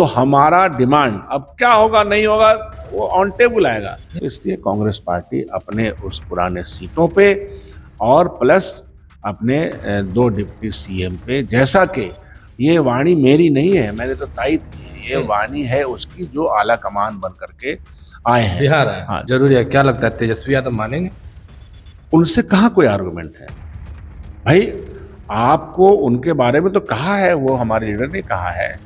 तो हमारा डिमांड अब क्या होगा नहीं होगा वो ऑन टेबल आएगा। इसलिए कांग्रेस पार्टी अपने उस पुराने सीटों पे और प्लस अपने 2 डिप्टी सीएम पे, जैसा कि ये वाणी मेरी नहीं है, मैंने तो तायद की है, ये वाणी है उसकी जो आला कमान बन करके आए हैं बिहार आए। हाँ, जरूरी है। क्या लगता है तेजस्वी यादव मानेंगे? उनसे कहाँ कोई आर्गुमेंट है भाई। आपको उनके बारे में तो कहा है, वो हमारे लीडर ने कहा है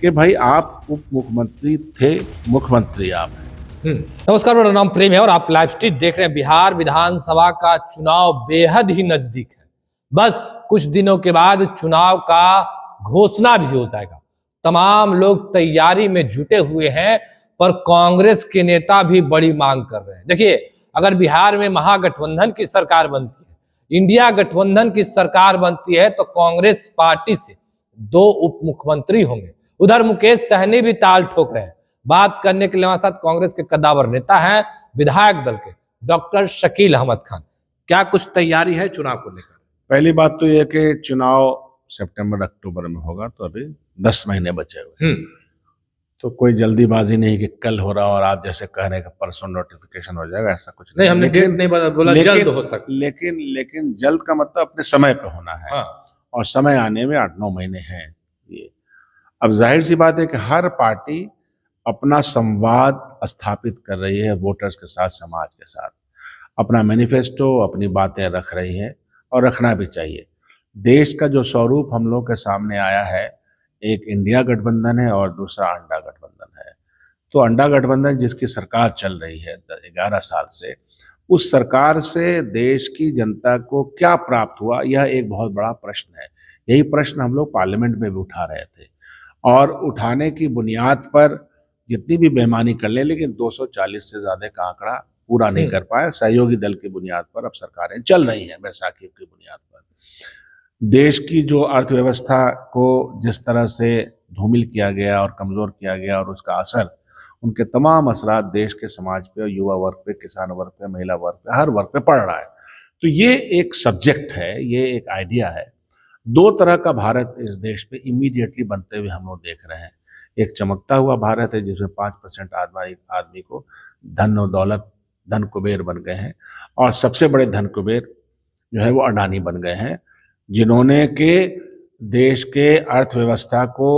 कि भाई आप उप मुख्यमंत्री थे, मुख्यमंत्री आप हैं। नमस्कार, मेरा नाम प्रेम है और आप लाइव स्ट्रीट देख रहे हैं। बिहार विधानसभा का चुनाव बेहद ही नजदीक है। बस कुछ दिनों के बाद चुनाव का घोषणा भी हो जाएगा। तमाम लोग तैयारी में जुटे हुए हैं, पर कांग्रेस के नेता भी बड़ी मांग कर रहे हैं। देखिए, अगर बिहार में महागठबंधन की सरकार बनती है, इंडिया गठबंधन की सरकार बनती है, तो कांग्रेस पार्टी से 2 उप मुख्यमंत्री होंगे। उधर मुकेश सहनी भी ताल ठोक रहे हैं। बात करने के लिए हमारे साथ कांग्रेस के कद्दावर नेता हैं, विधायक दल के डॉक्टर शकील अहमद खान। क्या कुछ तैयारी है चुनाव को लेकर? पहली बात तो यह कि चुनाव सितंबर अक्टूबर में होगा, तो अभी 10 महीने बचे हुए, तो कोई जल्दीबाजी नहीं कि कल हो रहा और आप जैसे कह रहे हैं कि परसों नोटिफिकेशन हो जाएगा, ऐसा कुछ नहीं। हमने डेट नहीं बोला, जल्द हो सकता। लेकिन जल्द का मतलब अपने समय पे होना है। हाँ। और समय आने में 8-9 महीने हैं ये। अब जाहिर सी बात है कि हर पार्टी अपना संवाद स्थापित कर रही है वोटर्स के साथ, समाज के साथ, अपना मैनिफेस्टो, अपनी बातें रख रही है और रखना भी चाहिए। देश का जो स्वरूप हम लोग के सामने आया है, एक इंडिया गठबंधन है और दूसरा अंडा गठबंधन है। तो अंडा गठबंधन जिसकी सरकार चल रही है 11 साल से, उस सरकार से देश की जनता को क्या प्राप्त हुआ, यह एक बहुत बड़ा प्रश्न है। यही प्रश्न हम लोग पार्लियामेंट में भी उठा रहे थे और उठाने की बुनियाद पर जितनी भी बेईमानी कर ले, लेकिन 240 से ज्यादा का आंकड़ा पूरा नहीं कर पाया। सहयोगी दल की बुनियाद पर अब सरकारें चल रही हैं, बैसाखी की बुनियाद पर। देश की जो अर्थव्यवस्था को जिस तरह से धूमिल किया गया और कमजोर किया गया, और उसका असर, उनके तमाम असरात देश के समाज पे, युवा वर्ग पे, किसान वर्ग पे, महिला वर्ग पे, हर वर्ग पे पड़ रहा है। तो ये एक सब्जेक्ट है, ये एक आइडिया है। 2 तरह का भारत इस देश पे इमीडिएटली बनते हुए हम लोग देख रहे हैं। एक चमकता हुआ भारत है जिसमें 5% आदमी को धन और दौलत, धन कुबेर बन गए हैं, और सबसे बड़े धन कुबेर जो है वो अडानी बन गए हैं, जिन्होंने के देश के अर्थव्यवस्था को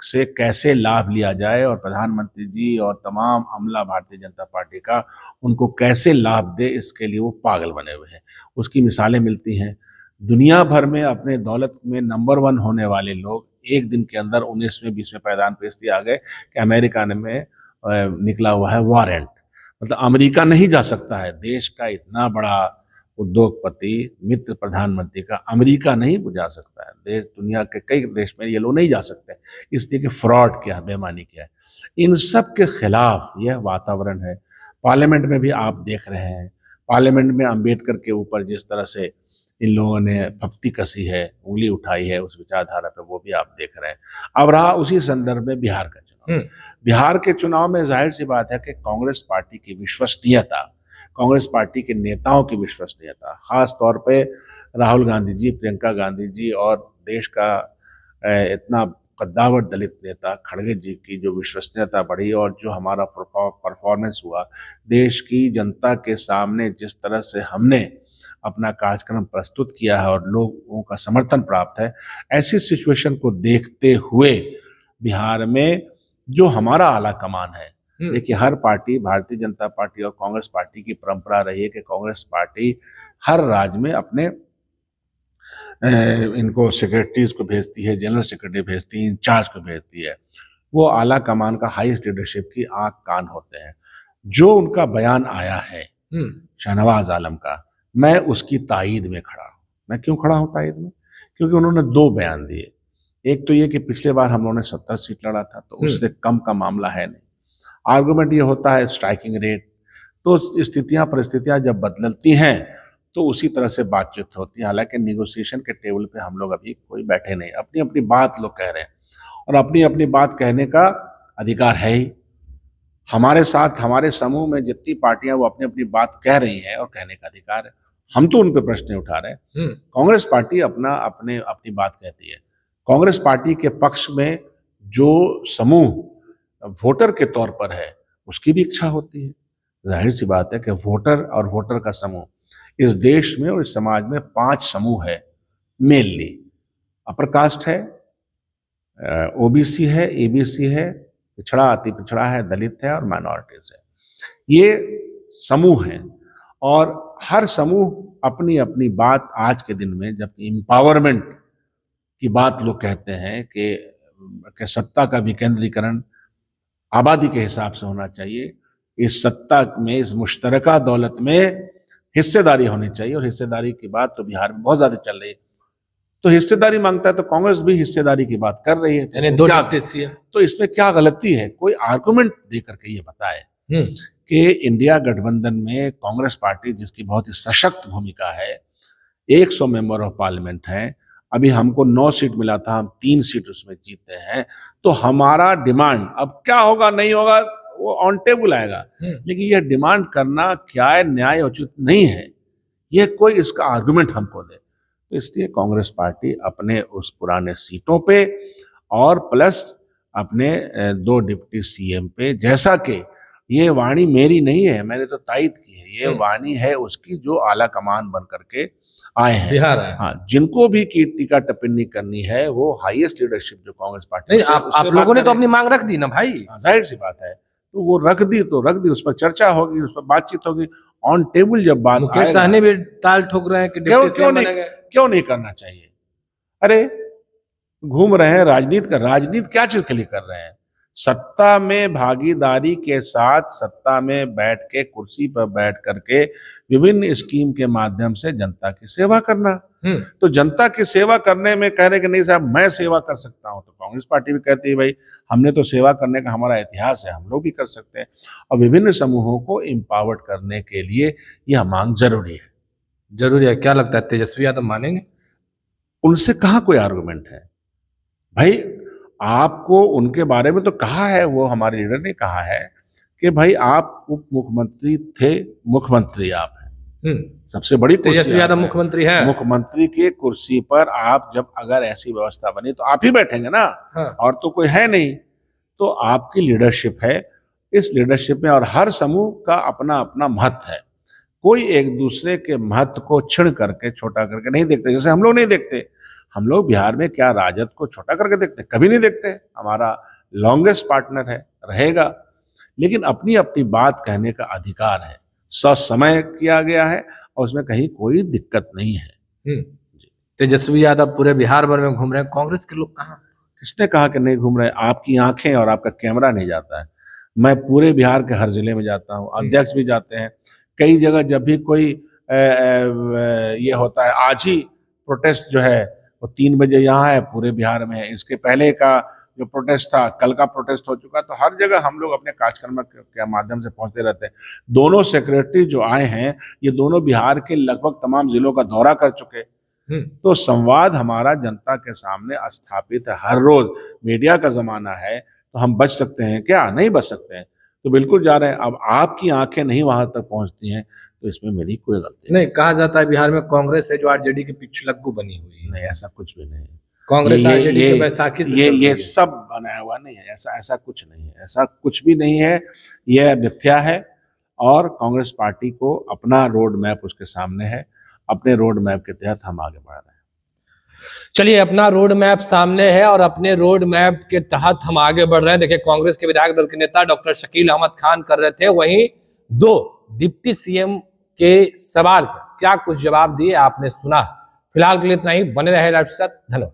से कैसे लाभ लिया जाए और प्रधानमंत्री जी और तमाम अमला भारतीय जनता पार्टी का उनको कैसे लाभ दे, इसके लिए वो पागल बने हुए हैं। उसकी मिसालें मिलती हैं। दुनिया भर में अपने दौलत में नंबर 1 होने वाले लोग एक दिन के अंदर 19वें 20वें पायदान पे इसलिए आ गए कि अमेरिका में निकला हुआ है वारंट, मतलब अमेरिका नहीं जा सकता है। देश का इतना बड़ा उद्योगपति, मित्र प्रधानमंत्री का अमेरिका नहीं जा सकता है। देश, दुनिया के कई देश में ये लोग नहीं जा सकते, इसलिए कि फ्रॉड क्या है, बेईमानी क्या है। इन सब के खिलाफ यह वातावरण है। पार्लियामेंट में भी आप देख रहे हैं, पार्लियामेंट में अंबेडकर के ऊपर जिस तरह से इन लोगों ने फप्ती कसी है, उंगली उठाई है उस विचारधारा पे, वो भी आप देख रहे हैं। अब रहा उसी संदर्भ में बिहार का चुनाव। बिहार के चुनाव में जाहिर सी बात है कि कांग्रेस पार्टी की विश्वसनीयता, कांग्रेस पार्टी के नेताओं की विश्वसनीयता, खास तौर पे राहुल गांधी जी, प्रियंका गांधी जी और देश का इतना कद्दावर दलित नेता खड़गे जी की जो विश्वसनीयता बढ़ी, और जो हमारा परफॉर्मेंस हुआ देश की जनता के सामने, जिस तरह से हमने अपना कार्यक्रम प्रस्तुत किया है और लोगों का समर्थन प्राप्त है, ऐसी सिचुएशन को देखते हुए बिहार में जो हमारा आला कमान है, देखिए हर पार्टी, भारतीय जनता पार्टी और कांग्रेस पार्टी की परंपरा रही है कि कांग्रेस पार्टी हर राज्य में अपने इनको सेक्रेटरीज को भेजती है, जनरल सेक्रेटरी भेजती है, इंचार्ज को भेजती है। वो आला कमान का, हाईएस्ट लीडरशिप की आंख कान होते हैं। जो उनका बयान आया है शाहनवाज आलम का, मैं उसकी तायद में खड़ा हूँ। मैं क्यों खड़ा हूँ तायद में? क्योंकि उन्होंने 2 बयान दिए। एक तो ये कि पिछले बार हम लोगों ने 70 सीट लड़ा था, तो उससे कम का मामला है नहीं। आर्गुमेंट ये होता है स्ट्राइकिंग रेट, तो स्थितियां परिस्थितियां जब बदलती हैं तो उसी तरह से बातचीत होती है। हालांकि निगोशिएशन के टेबल पे हम लोग अभी कोई बैठे नहीं, अपनी अपनी बात लोग कह रहे हैं, और अपनी अपनी बात कहने का अधिकार है ही। हमारे साथ, हमारे समूह में जितनी पार्टियां वो अपनी अपनी बात कह रही हैं और कहने का अधिकार है, हम तो उन पे प्रश्न उठा रहे हैं। कांग्रेस पार्टी अपनी बात कहती है। कांग्रेस पार्टी के पक्ष में जो समूह वोटर के तौर पर है, उसकी भी इच्छा होती है। जाहिर सी बात है कि वोटर और वोटर का समूह इस देश में और इस समाज में 5 समूह है मेनली। अपर कास्ट है, ओबीसी है, एबीसी है, पिछड़ा अति पिछड़ा है, दलित है और माइनॉरिटीज है। ये समूह हैं और हर समूह अपनी अपनी बात आज के दिन में, जब एम्पावरमेंट की बात लोग कहते हैं कि सत्ता का विकेंद्रीकरण आबादी के हिसाब से होना चाहिए, इस सत्ता में, इस मुश्तरका दौलत में हिस्सेदारी होनी चाहिए, और हिस्सेदारी की बात तो बिहार में बहुत ज्यादा चल रही है। तो हिस्सेदारी मांगता है तो कांग्रेस भी हिस्सेदारी की बात कर रही है, तो इसमें क्या गलती है? कोई आर्गुमेंट दे करके ये बताए कि इंडिया गठबंधन में कांग्रेस पार्टी, जिसकी बहुत ही सशक्त भूमिका है, 100 मेंबर ऑफ पार्लियामेंट है, अभी हमको 9 सीट मिला था, हम 3 सीट उसमें जीते हैं, तो हमारा डिमांड अब क्या होगा नहीं होगा वो ऑन टेबल आएगा, लेकिन यह डिमांड करना क्या है, न्याय उचित नहीं है, यह कोई इसका आर्गुमेंट हमको दे। तो इसलिए कांग्रेस पार्टी अपने उस पुराने सीटों पे और प्लस अपने 2 डिप्टी सीएम पे, जैसा कि ये वाणी मेरी नहीं है, मैंने तो तायद की है, ये वाणी है उसकी जो आला कमान बन करके आए हैं बिहार आए। हाँ, जिनको भी की टीका टिप्पणी करनी है वो हाईएस्ट लीडरशिप जो कांग्रेस पार्टी नहीं, आप लोगों ने तो अपनी मांग रख दी ना भाई। जाहिर सी बात है, तो वो रख दी तो रख दी, उस पर चर्चा होगी, उस पर बातचीत होगी, ऑन टेबल जब बात मुकेश सहनी भी ताल ठोक रहे हैं कि क्यों नहीं करना चाहिए? अरे घूम रहे हैं राजनीति का, राजनीति क्या चीज के लिए कर रहे हैं? सत्ता में भागीदारी के साथ सत्ता में बैठ के, कुर्सी पर बैठ करके विभिन्न स्कीम के माध्यम से जनता की सेवा करना। तो जनता की सेवा करने में कह रहे कि नहीं साहब मैं सेवा कर सकता हूं, तो कांग्रेस पार्टी भी कहती है भाई हमने तो सेवा करने का हमारा इतिहास है, हम लोग भी कर सकते हैं। और विभिन्न समूहों को एम्पावर्ड करने के लिए यह मांग जरूरी है। क्या लगता है तेजस्वी यादव मानेंगे? उनसे कहाँ कोई आर्गुमेंट है भाई? आपको उनके बारे में तो कहा है, वो हमारे लीडर ने कहा है कि भाई आप उप मुख्यमंत्री थे, मुख्यमंत्री आप हैं, सबसे बड़ी तेजस्वी यादव मुख्यमंत्री है, मुख्यमंत्री की कुर्सी पर आप जब अगर ऐसी व्यवस्था बनी तो आप ही बैठेंगे ना। और तो कोई है नहीं, तो आपकी लीडरशिप है, इस लीडरशिप में और हर समूह का अपना अपना महत्व है, कोई एक दूसरे के महत्व को छिड़ करके छोटा करके नहीं देखते, जैसे हम लोग नहीं देखते। हम लोग बिहार में क्या राजद को छोटा करके देखते? कभी नहीं देखते, हमारा लॉन्गेस्ट पार्टनर है, रहेगा, लेकिन अपनी अपनी बात कहने का अधिकार है, ससमय किया गया है और उसमें कहीं कोई दिक्कत नहीं है। तेजस्वी यादव पूरे बिहार भर में घूम रहे हैं, कांग्रेस के लोग कहाँ? किसने कहा कि नहीं घूम रहे? आपकी आंखें और आपका कैमरा नहीं जाता है। मैं पूरे बिहार के हर जिले में जाता हूँ, अध्यक्ष भी जाते हैं कई जगह। जब भी कोई ये होता है, आज ही प्रोटेस्ट जो है वो 3 बजे यहाँ है, पूरे बिहार में है। इसके पहले का जो प्रोटेस्ट था, कल का प्रोटेस्ट हो चुका, तो हर जगह हम लोग अपने कार्यक्रम के माध्यम से पहुंचते रहते हैं। दोनों सेक्रेटरी जो आए हैं, ये दोनों बिहार के लगभग तमाम जिलों का दौरा कर चुके। तो संवाद हमारा जनता के सामने स्थापित है हर रोज। मीडिया का जमाना है, तो हम बच सकते हैं क्या? नहीं बच सकते हैं, तो बिल्कुल जा रहे हैं। अब आपकी आंखें नहीं वहां तक पहुंचती हैं, तो इसमें मेरी कोई गलती नहीं। कहा जाता है बिहार में कांग्रेस है जो आरजेडी के पिछलग्गू बनी हुई है। नहीं, ऐसा कुछ भी नहीं। कांग्रेस आरजेडी के बैसाखी से ये सब बनाया हुआ नहीं है, ऐसा कुछ नहीं है, ऐसा कुछ भी नहीं है, यह मिथ्या है। और कांग्रेस पार्टी को अपना रोड मैप उसके सामने है, अपने रोड मैप के तहत हम आगे बढ़ रहे हैं। चलिए, अपना रोड मैप सामने है और अपने रोड मैप के तहत हम आगे बढ़ रहे हैं। देखिए, कांग्रेस के विधायक दल के नेता डॉक्टर शकील अहमद खान कर रहे थे, वहीं 2 डिप्टी सीएम के सवाल पर क्या कुछ जवाब दिए आपने सुना। फिलहाल के लिए इतना ही, बने रहे लाइव के साथ, धन्यवाद।